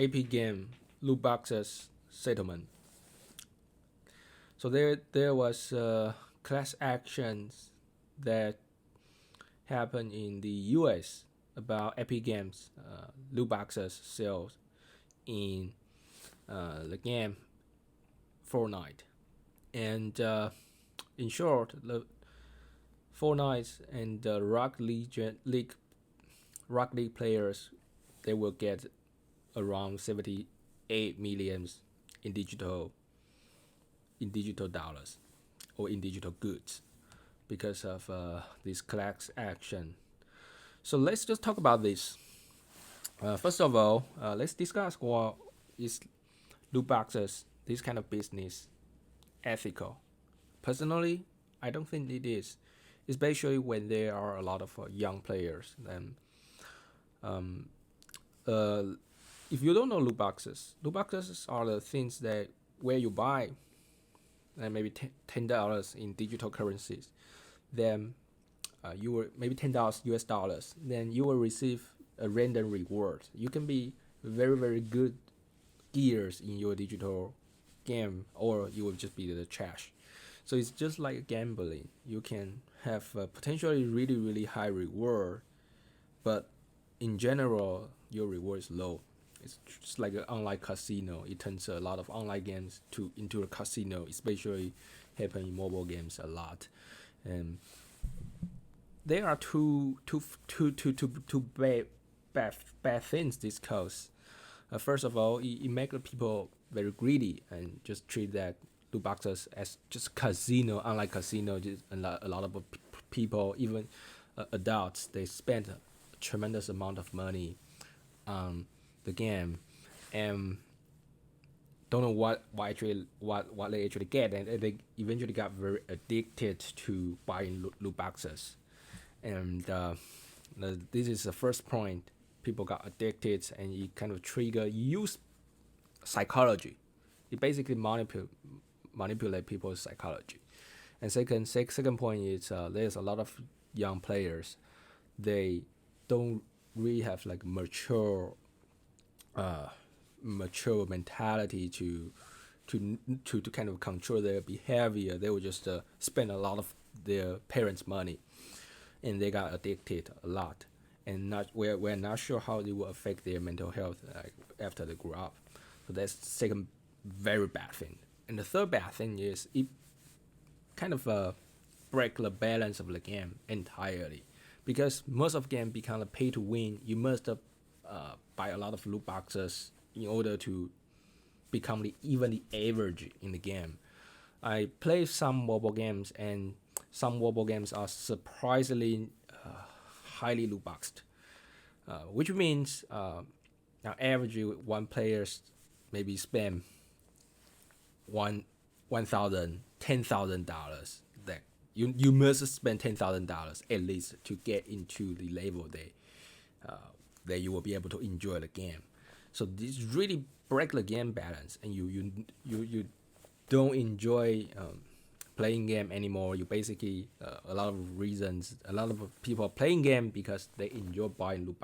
AP game loot boxes settlement. So there was class actions that happened in the U.S. about Epic Games loot boxes sales in the game Fortnite, and in short, the Fortnite and the Rock League players, they will get around 78 millions in digital dollars or in digital goods because of this class action. So let's just talk about this. First of all, let's discuss what is loot boxes, this kind of business, ethical. Personally, I don't think it is, especially when there are a lot of young players. And uh, if you don't know loot boxes are the things that where you buy maybe $10 in digital currencies, then you will maybe $10 US dollars, then you will receive a random reward. You can be very very good gears in your digital game, or you will just be the trash. So it's just like gambling. You can have a potentially really really high reward, but in general your reward is low. It's just like an online casino. It turns a lot of online games into a casino, especially happen in mobile games a lot. And there are two bad things this cause. First of all, it makes people very greedy and just treat that loot boxes as just casino, online casino. Just a lot of people, even adults, they spend a tremendous amount of money on the game and don't know what they actually get, and they eventually got very addicted to buying loot boxes. And this is the first point. People got addicted, and it kind of use psychology. It basically manipulate people's psychology. And second point is there's a lot of young players. They don't really have like mature mentality to kind of control their behavior. They will just spend a lot of their parents' money, and they got addicted a lot. And we're not sure how it will affect their mental health after they grow up. So that's the second very bad thing. And the third bad thing is it kind of break the balance of the game entirely, because most of the game become a pay to win. You must buy a lot of loot boxes in order to become even the average in the game. I play some mobile games, and some mobile games are surprisingly highly loot boxed, which means now average one players maybe spend $10,000. That you must spend $10,000 at least to get into the level that you will be able to enjoy the game. So this really break the game balance, and you don't enjoy playing game anymore. You basically a lot of reasons. A lot of people are playing game because they enjoy buying loot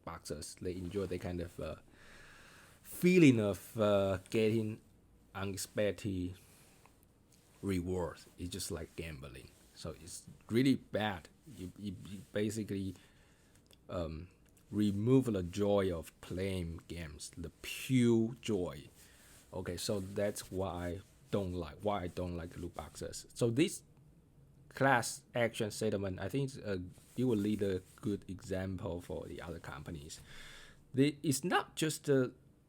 boxes. They enjoy the kind of feeling of getting unexpected rewards. It's just like gambling. So it's really bad. You basically remove the joy of playing games, the pure joy. Okay, so that's why I don't like loot boxes. So this class action settlement, I think it will lead a good example for the other companies. It's not just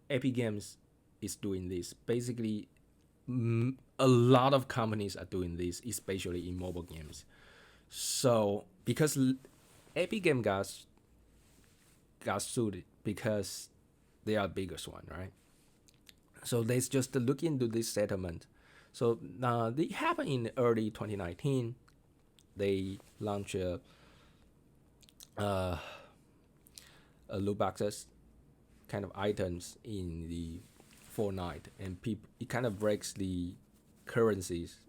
Epic Games is doing this. Basically, a lot of companies are doing this, especially in mobile games. So because Epic Game got sued because they are the biggest one, right? So let's just look into this settlement. So they happened in early 2019. They launched a loot boxes kind of items in the Fortnite, and it kind of breaks the currencies.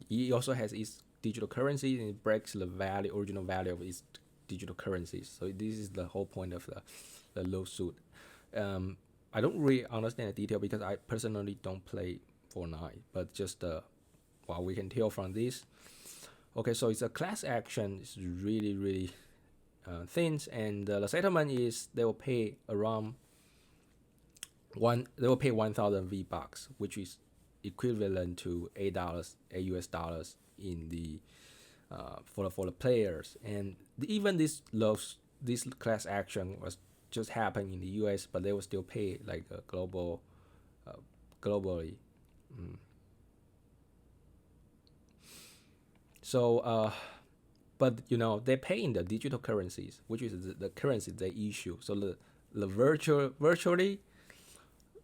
It also has its digital currency, and it breaks the original value of its digital currencies. So this is the whole point of the lawsuit. I don't really understand the detail because I personally don't play Fortnite, but just what we can tell from this. Okay, so it's a class action. It's really things, and the settlement is they will pay around they will pay 1,000 V bucks, which is equivalent to $8, $8 in the for the players. And even this class action was just happening in the US, but they will still pay like a globally. Mm. So but they pay in the digital currencies, which is the currency they issue. So the virtually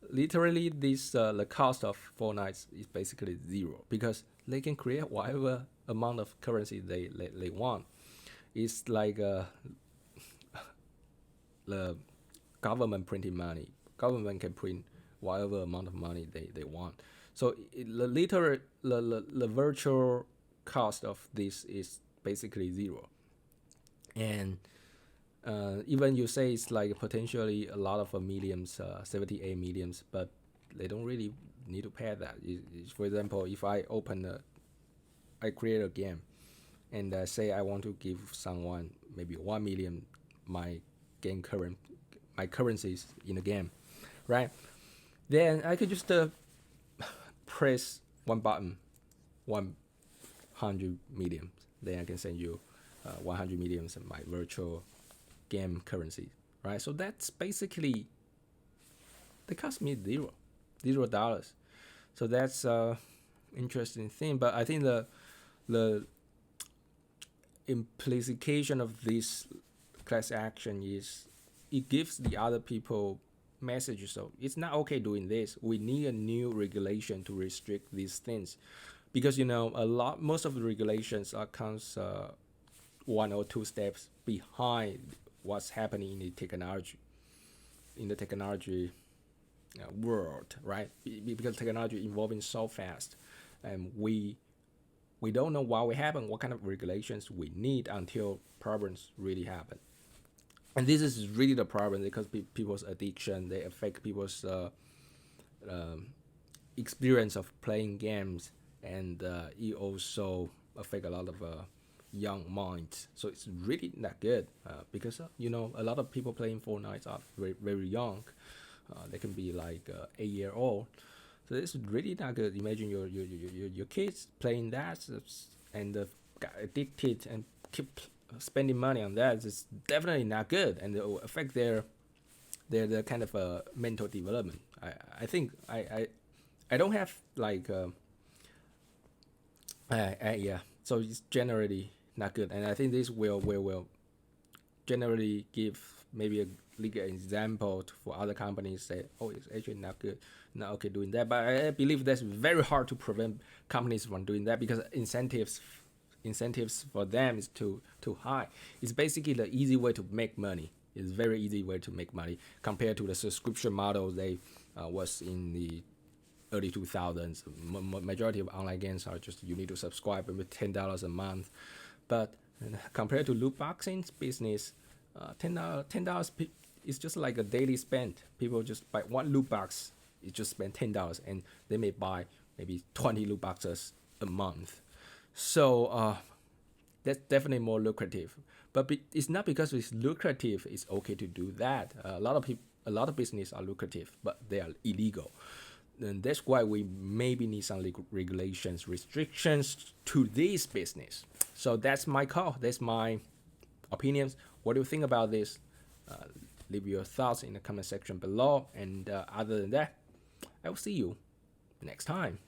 literally this the cost of Fortnite is basically zero because they can create whatever amount of currency they want. It's like the government printing money. Government can print whatever amount of money they want. So the virtual cost of this is basically zero. And even you say it's like potentially a lot of millions, 78 millions, but they don't really need to pay that. For example, if I create a game, and say I want to give someone maybe 1 million my currencies in the game, right? Then I could just press one button, 100 million. Then I can send you 100 millions of my virtual game currency, right? So that's basically they cost me $0. So that's interesting thing. But I think the implication of this class action is it gives the other people messages. So it's not okay doing this. We need a new regulation to restrict these things, because most of the regulations comes one or two steps behind what's happening in the technology world, right? Because technology evolving so fast, and we don't know what will happen, what kind of regulations we need until problems really happen. And this is really the problem, because people's addiction, they affect people's experience of playing games, and it also affect a lot of young minds. So it's really not good, because a lot of people playing Fortnite are very, very young. They can be like 8-year-old. So it's really not good. Imagine your kids playing that and got addicted and keep spending money on that. It's definitely not good, and it will affect their kind of mental development. I think I don't have like yeah. So it's generally not good, and I think this will generally give maybe a legal example for other companies, say, oh, it's actually not good, not okay doing that. But I believe that's very hard to prevent companies from doing that, because incentives for them is too high. It's basically the easy way to make money. It's very easy way to make money compared to the subscription model they was in the early 2000s. Majority of online games are just you need to subscribe with $10 a month, but compared to loot boxing business, $10 is just like a daily spend. People just buy one loot box, you just spend $10, and they may buy maybe 20 loot boxes a month. So that's definitely more lucrative. But it's not because it's lucrative it's okay to do that. A lot of business are lucrative, but they are illegal. And that's why we maybe need some regulations, restrictions to this business. So that's my call. That's my opinions. What do you think about this? Leave your thoughts in the comment section below. And other than that, I will see you next time.